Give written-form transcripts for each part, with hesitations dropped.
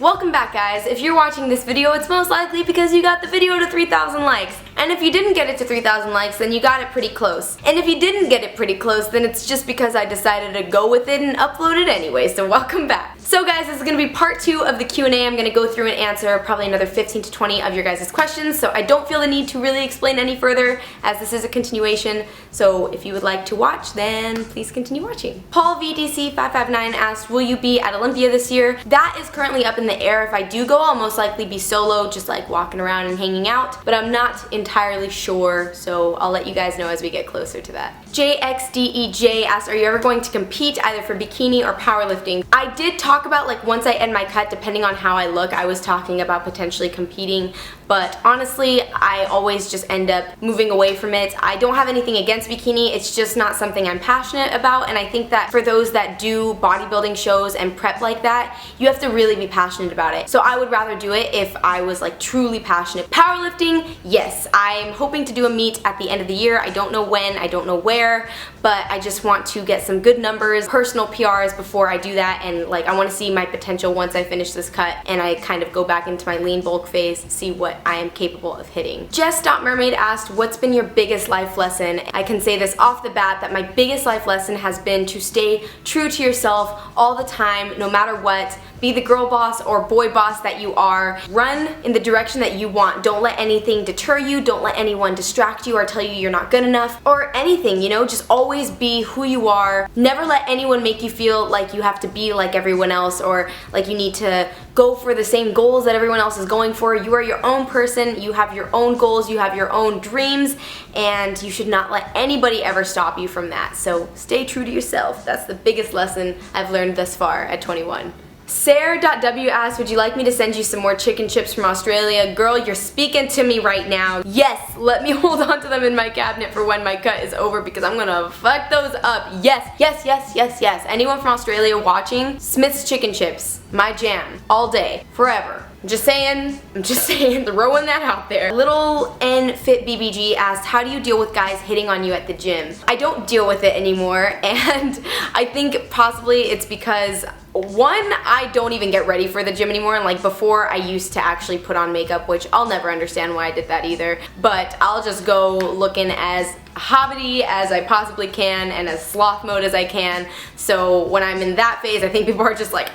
Welcome back, guys. If you're watching this video, it's most likely because you got the video to 3,000 likes. And if you didn't get it to 3,000 likes, then you got it pretty close. And if you didn't get it pretty close, then it's just because I decided to go with it and upload it anyway, so welcome back. So guys, this is going to be part 2 of the Q&A. I'm going to go through and answer probably another 15 to 20 of your guys' questions, so I don't feel the need to really explain any further as this is a continuation. So if you would like to watch, then please continue watching. Paul VDC559 asked, will you be at Olympia this year? That is currently up in the air. If I do go, I'll most likely be solo, just like walking around and hanging out, but I'm not entirely sure, so I'll let you guys know as we get closer to that. JXDEJ asked, are you ever going to compete either for bikini or powerlifting? I did talk about, like, once I end my cut, depending on how I look, I was talking about potentially competing, but honestly, I always just end up moving away from it. I don't have anything against bikini, it's just not something I'm passionate about, and I think that for those that do bodybuilding shows and prep like that, you have to really be passionate about it. So I would rather do it if I was like truly passionate. Powerlifting, yes, I'm hoping to do a meet at the end of the year. I don't know when, I don't know where, but I just want to get some good numbers, personal PRs before I do that, and like I want to see my potential once I finish this cut and I kind of go back into my lean bulk phase, see what I am capable of hitting. Jess.mermaid asked, what's been your biggest life lesson? I can say this off the bat that my biggest life lesson has been to stay true to yourself all the time, no matter what. Be the girl boss or boy boss that you are. Run in the direction that you want. Don't let anything deter you. Don't let anyone distract you or tell you you're not good enough or anything, you know? Just always be who you are. Never let anyone make you feel like you have to be like everyone else or like you need to go for the same goals that everyone else is going for. You are your own person. You have your own goals. You have your own dreams, and you should not let anybody ever stop you from that. So stay true to yourself. That's the biggest lesson I've learned thus far at 21. Sarah.w asked, would you like me to send you some more chicken chips from Australia? Girl, you're speaking to me right now. Yes, let me hold on to them in my cabinet for when my cut is over because I'm gonna fuck those up. Yes, yes, yes, yes, yes. Anyone from Australia watching? Smith's chicken chips, my jam, all day, forever. I'm just saying, throwing that out there. Little N Fit BBG asked, how do you deal with guys hitting on you at the gym? I don't deal with it anymore, and I think possibly it's because one, I don't even get ready for the gym anymore, and like before I used to actually put on makeup, which I'll never understand why I did that either, but I'll just go looking as hobbity as I possibly can and as sloth mode as I can. So when I'm in that phase, I think people are just like,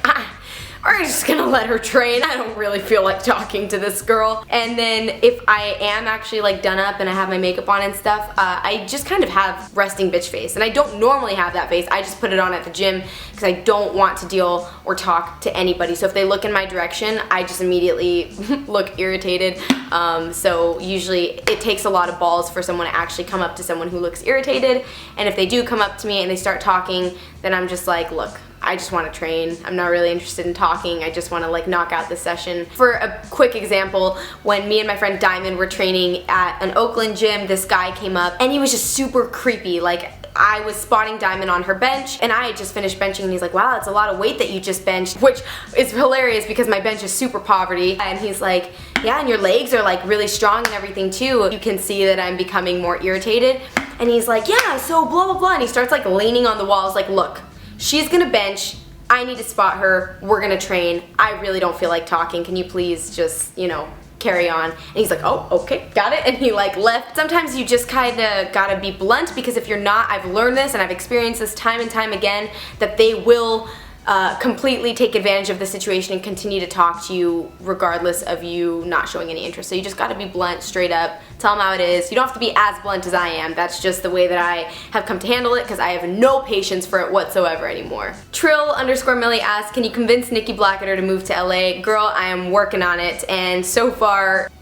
we're just gonna let her train. I don't really feel like talking to this girl. And then if I am actually like done up and I have my makeup on and stuff, I just kind of have resting bitch face. And I don't normally have that face. I just put it on at the gym because I don't want to deal or talk to anybody. So if they look in my direction, I just immediately look irritated. So usually it takes a lot of balls for someone to actually come up to someone who looks irritated. And if they do come up to me and they start talking, then I'm just like, look, I just want to train. I'm not really interested in talking. I just want to like knock out the session. For a quick example, when me and my friend Diamond were training at an Oakland gym, this guy came up and he was just super creepy. Like, I was spotting Diamond on her bench and I had just finished benching and he's like, wow, that's a lot of weight that you just benched, which is hilarious because my bench is super poverty. And he's like, yeah, and your legs are like really strong and everything too. You can see that I'm becoming more irritated. And he's like, yeah, so blah, blah, blah. And he starts like leaning on the walls like, look, she's gonna bench, I need to spot her, we're gonna train, I really don't feel like talking, can you please just, you know, carry on? And he's like, oh, okay, got it, and he like left. Sometimes you just kinda gotta be blunt because if you're not, I've learned this and I've experienced this time and time again, that they will completely take advantage of the situation and continue to talk to you regardless of you not showing any interest. So you just gotta be blunt, straight up, tell them how it is. You don't have to be as blunt as I am. That's just the way that I have come to handle it because I have no patience for it whatsoever anymore. Trill_Millie asked, can you convince Nikki Blackadder to move to LA? Girl, I am working on it, and so far,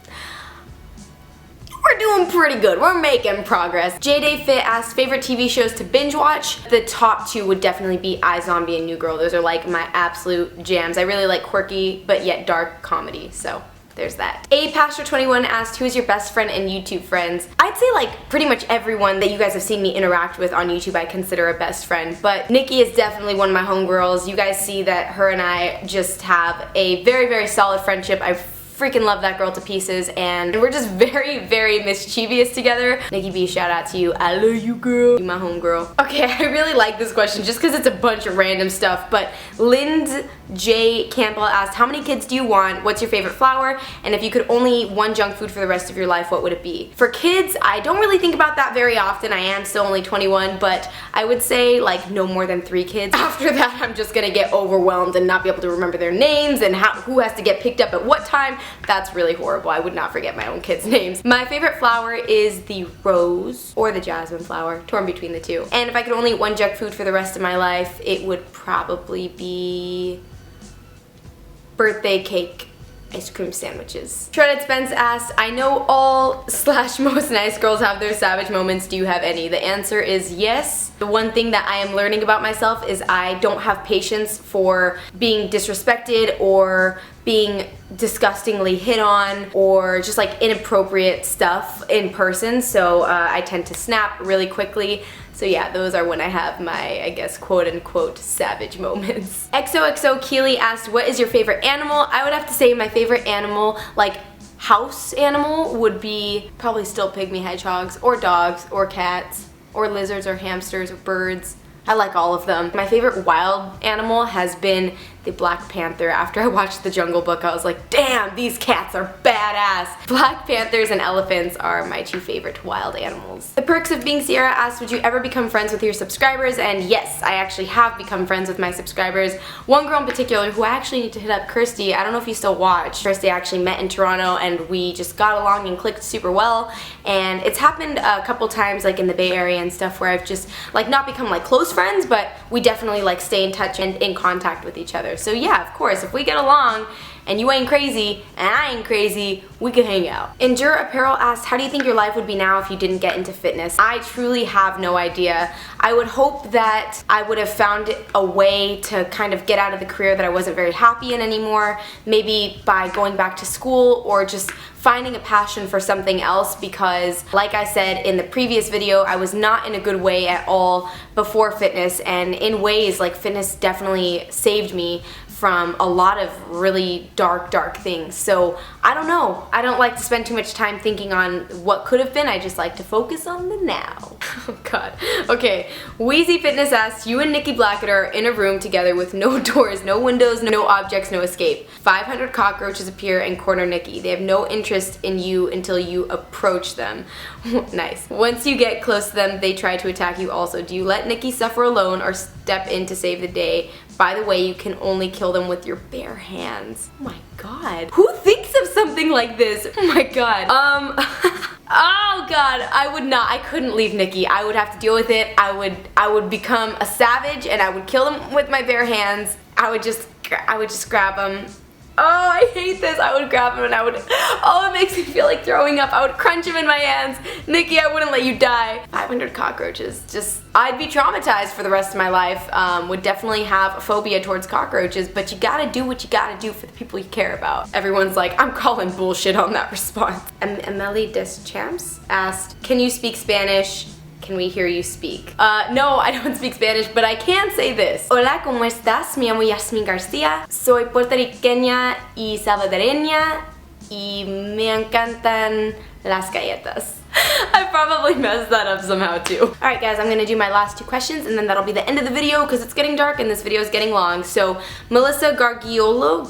we're doing pretty good. We're making progress. JDayFit asked, favorite TV shows to binge watch? The top 2 would definitely be iZombie and New Girl. Those are like my absolute jams. I really like quirky but yet dark comedy, so there's that. Pastor21 asked, who is your best friend and YouTube friends? I'd say like pretty much everyone that you guys have seen me interact with on YouTube I consider a best friend, but Nikki is definitely one of my homegirls. You guys see that her and I just have a very, very solid friendship. I freaking love that girl to pieces, and we're just very, very mischievous together. Nikki B, shout out to you. I love you, girl. You my homegirl. Okay, I really like this question just because it's a bunch of random stuff, but Lind J. Campbell asked, how many kids do you want? What's your favorite flower? And if you could only eat one junk food for the rest of your life, what would it be? For kids, I don't really think about that very often. I am still only 21, but I would say like no more than 3 kids. After that, I'm just gonna get overwhelmed and not be able to remember their names and who has to get picked up at what time. That's really horrible. I would not forget my own kids' names. My favorite flower is the rose or the jasmine flower, torn between the two. And if I could only eat one junk food for the rest of my life, it would probably be birthday cake ice cream sandwiches. Shredded Spence asked, I know all / most nice girls have their savage moments. Do you have any? The answer is yes. The one thing that I am learning about myself is I don't have patience for being disrespected or being disgustingly hit on or just like inappropriate stuff in person, so I tend to snap really quickly. So yeah, those are when I have my, I guess, quote-unquote savage moments. XOXO Keely asked, what is your favorite animal? I would have to say my favorite animal, like house animal, would be probably still pygmy hedgehogs or dogs or cats or lizards or hamsters or birds. I like all of them. My favorite wild animal has been the Black Panther. After I watched The Jungle Book, I was like, damn, these cats are badass. Black Panthers and elephants are my 2 favorite wild animals. The Perks of Being Sierra asked, would you ever become friends with your subscribers? And yes, I actually have become friends with my subscribers. One girl in particular who I actually need to hit up, Kirsty. I don't know if you still watch. Kirsty actually met in Toronto and we just got along and clicked super well. And it's happened a couple times like in the Bay Area and stuff where I've just like not become like close friends, but we definitely like stay in touch and in contact with each other. So yeah, of course, if we get along and you ain't crazy and I ain't crazy, we could hang out. Endure Apparel asked, how do you think your life would be now if you didn't get into fitness? I truly have no idea. I would hope that I would have found a way to kind of get out of the career that I wasn't very happy in anymore, maybe by going back to school or just finding a passion for something else, because like I said in the previous video, I was not in a good way at all before fitness, and in ways like fitness definitely saved me from a lot of really dark things. So I don't know. I don't like to spend too much time thinking on what could have been. I just like to focus on the now. Oh god. Okay. Wheezy Fitness asks, you and Nikki Blackett are in a room together with no doors, no windows, no objects, no escape. 500 cockroaches appear and corner Nikki. They have no interest in you until you approach them. Nice. Once you get close to them, they try to attack you also. Do you let Nikki suffer alone or step in to save the day? By the way, you can only kill them with your bare hands. Oh my god. Who thinks of something like this? Oh my god. Oh god, I would not. I couldn't leave Nikki. I would have to deal with it. I would become a savage and I would kill them with my bare hands. I would just grab them. Oh, I hate this. I would grab him and I would, oh, it makes me feel like throwing up. I would crunch him in my hands. Nikki, I wouldn't let you die. 500 cockroaches. Just, I'd be traumatized for the rest of my life. Would definitely have a phobia towards cockroaches, but you gotta do what you gotta do for the people you care about. Everyone's like, I'm calling bullshit on that response. Amelie Deschamps asked, can you speak Spanish? Can we hear you speak? No, I don't speak Spanish, but I can say this. Hola, ¿cómo estás? Me llamo Yasmin García. Soy puertorriqueña y salvadoreña y me encantan las galletas. I probably messed that up somehow too. Alright guys, I'm gonna do my last 2 questions and then that'll be the end of the video because it's getting dark and this video is getting long. So, Melissa Gargiolo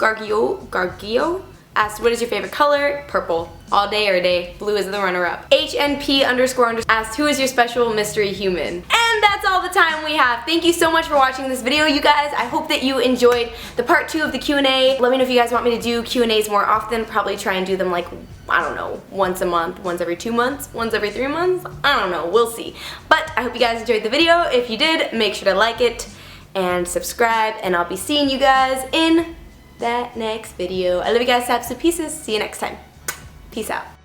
asked, what is your favorite color? Purple. All day or day. Blue is the runner-up. HNP__ asked, who is your special mystery human? And that's all the time we have. Thank you so much for watching this video, you guys. I hope that you enjoyed the part 2 of the Q&A. Let me know if you guys want me to do Q&As more often. Probably try and do them like, I don't know, once a month, once every 2 months, once every 3 months. I don't know, we'll see. But I hope you guys enjoyed the video. If you did, make sure to like it and subscribe, and I'll be seeing you guys in that next video. I love you guys, taps to pieces. See you next time. Peace out.